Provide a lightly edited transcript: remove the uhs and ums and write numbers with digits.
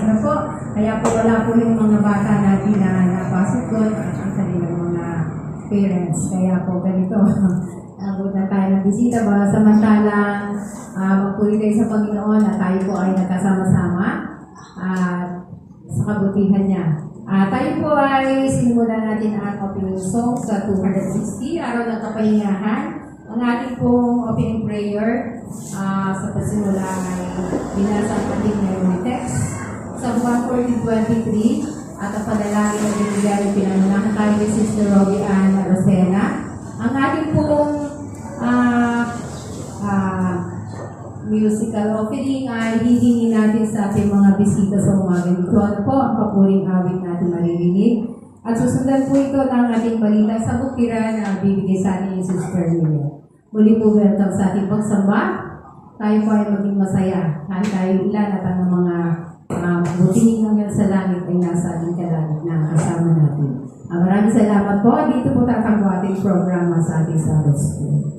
na po. Kaya po wala po yung mga bata natin na napasok doon at ang kanilang mga parents. Kaya po ganito. Abot na tayo ng bisita ba? Samantalang magpuri tayo sa Panginoon na tayo po ay nagkasama-sama at sa kabutihan niya. Tayo po ay sinimulan natin ang opening song sa 260, Araw ng Kapahingahan. Ang ating pong opening prayer sa pasimula ay binasa ang ating memory text sa 1:40:23 at ang panalangin na binigyan ng pinangunahan tayo ni Sister Robbie Ann Rosena. Ang ating pong musical opening ay hihingin natin sa ating mga bisita sa umaga nito. Ano po ang papuring awit natin maririnig? At susundan po ito ng ating balita sa bukira na bibigay sa ating Sister Milo. Muli po welcome sa ating pagsamba. Tayo po ay maging masaya. Kahit tayo ilan at ang mga butining hanggang sa langit ay nasa ating kalangit na kasama natin. Maraming salamat po. Dito po tatakbo ating programa sa ating Sabbath School.